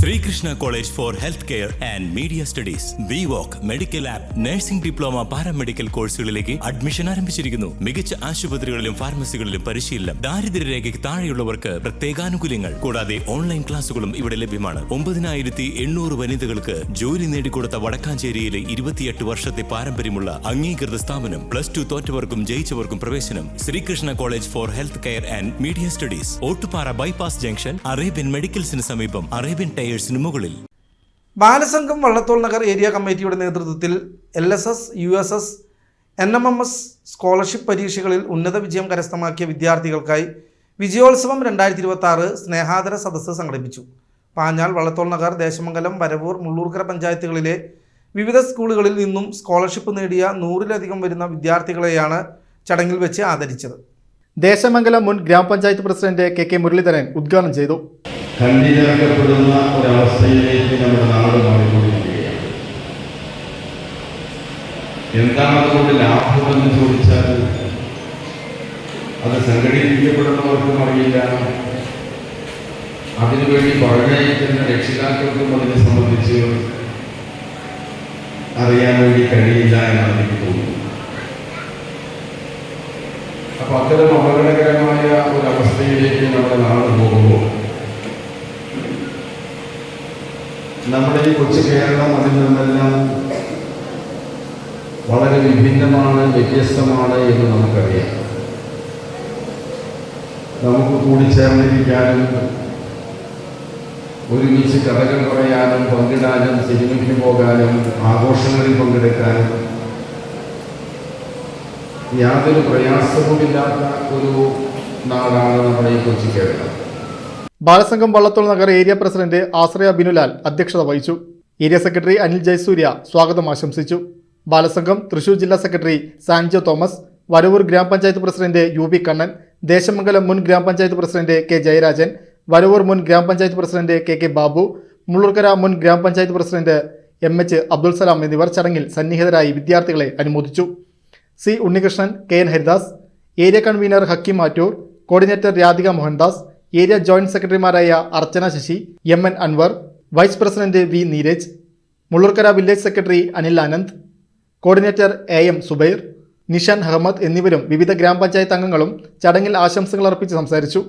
Srikrishna College for Healthcare and Media Studies. VWalk Medical Lab Nursing Diploma Paramedical കോഴ്സുകളിലേക്ക് admission ആരംഭിച്ചിരിക്കുന്നു. മികച്ച ആശുപത്രികളിലും ഫാർമസികളിലും പരിശീലനം. ദാരിദ്ര്യരേഖയ്ക്ക് താഴെയുള്ളവർക്ക് പ്രത്യേകാനുകൂല്യങ്ങൾ. കൂടാതെ ഓൺലൈൻ ക്ലാസുകളും ഇവിടെ ലഭ്യമാണ്. 9800 വനിതകൾക്ക് ജോലി നേടിക്കൊടുത്ത വടക്കാഞ്ചേരിയിലെ 28 വർഷത്തെ പാരമ്പര്യമുള്ള അംഗീകൃത സ്ഥാപനം. +2 തോറ്റവർക്കും ജയിച്ചവർക്കും പ്രവേശനം. Sreekrishna college for health care and media studies. Ottupara bypass junction, Arabian മെഡിക്കൽസിന് സമീപം, അറേബ്യൻ ടയേഴ്സിന് മുകളിൽ. ബാലസംഘം വള്ളത്തോൾ നഗർ ഏരിയ കമ്മിറ്റിയുടെ നേതൃത്വത്തിൽ LSS, USS, NMMS സ്കോളർഷിപ്പ് പരീക്ഷകളിൽ ഉന്നത വിജയം കരസ്ഥമാക്കിയ വിദ്യാർത്ഥികൾക്കായി വിജയോത്സവം 2026 സ്നേഹാദര സദസ്സ് സംഘടിപ്പിച്ചു. പാഞ്ഞാൽ, വള്ളത്തോൾ നഗർ, ദേശമംഗലം, വരവൂർ, മുള്ളൂർക്കര പഞ്ചായത്തുകളിലെ വിവിധ സ്കൂളുകളിൽ നിന്നും സ്കോളർഷിപ്പ് നേടിയ 100-ലധികം വരുന്ന വിദ്യാർത്ഥികളെയാണ് ചടങ്ങിൽ വെച്ച് ആദരിച്ചത്. ദേശമംഗലം മുൻ ഗ്രാമപഞ്ചായത്ത് പ്രസിഡന്റ് KK മുരളീധരൻ ഉദ്ഘാടനം ചെയ്തു. കണ്ടിരക്കപ്പെടുന്ന ഒരവസ്ഥയിലേക്ക് നമ്മുടെ നാട് മാറിക്കൊണ്ടിരിക്കുകയാണ്. എന്താണ് അതുകൊണ്ട് ലാഭമെന്ന് ചോദിച്ചാൽ അത് സംഘടിപ്പിക്കപ്പെടുന്നവർക്കും അറിയില്ല, അതിനുവേണ്ടി പറഞ്ഞയക്കുന്ന രക്ഷിതാക്കൾക്കും അതിനെ സംബന്ധിച്ച് അറിയാൻ വേണ്ടി കഴിയില്ല എന്നാണ് എനിക്ക് തോന്നുന്നത്. അപ്പൊ അത്തരം അപകടകരമായ ഒരവസ്ഥയിലേക്ക് നമ്മുടെ നാട് പോകുമ്പോൾ നമ്മുടെ ഈ കൊച്ചു കേരളം അതിൽ നിന്നെല്ലാം വളരെ വിഭിന്നമാണ്, വ്യത്യസ്തമാണ് എന്ന് നമുക്കറിയാം. നമുക്ക് കൂടിച്ചേർന്നിരിക്കാനും ഒരുമിച്ച് കഥകൾ പറയാനും പങ്കിടാനും സിനിമയ്ക്ക് പോകാനും ആഘോഷങ്ങളിൽ പങ്കെടുക്കാനും യാതൊരു പ്രയാസവുമില്ലാത്ത ഒരു നാടാണ് നമ്മുടെ ഈ കൊച്ചു കേരളം. ബാലസംഘം വള്ളത്തോൾ നഗർ ഏരിയ പ്രസിഡന്റ് ആശ്രയ ബിനുലാൽ അധ്യക്ഷത വഹിച്ചു. ഏരിയ സെക്രട്ടറി അനിൽ ജയസൂര്യ സ്വാഗതം ആശംസിച്ചു. ബാലസംഘം തൃശൂർ ജില്ലാ സെക്രട്ടറി സാൻജോ തോമസ്, വരവൂർ ഗ്രാമപഞ്ചായത്ത് പ്രസിഡന്റ് UB കണ്ണൻ, ദേശമംഗലം മുൻ ഗ്രാമപഞ്ചായത്ത് പ്രസിഡന്റ് K ജയരാജൻ, വരവൂർ മുൻ ഗ്രാമപഞ്ചായത്ത് പ്രസിഡന്റ് KK ബാബു, മുള്ളൂർക്കര മുൻ ഗ്രാമപഞ്ചായത്ത് പ്രസിഡന്റ് MH അബ്ദുൽ സലാം എന്നിവർ ചടങ്ങിൽ സന്നിഹിതരായി വിദ്യാർത്ഥികളെ അനുമോദിച്ചു. C Unnikrishnan, KN Haridas, area convener Hakkim Mattur, coordinator Radhika Mohandas, area joint സെക്രട്ടറിമാരായ Archana Sasi, MN Anwar, vice president V Neeraj, Mullurkara village secretary Anil Anand, coordinator AM Zubair, Nishan Ahammed എന്നിവരും വിവിധ ഗ്രാമപഞ്ചായത്ത് അംഗങ്ങളും ചടങ്ങിൽ ആശംസകൾ അർപ്പിച്ച് സംസാരിച്ചു.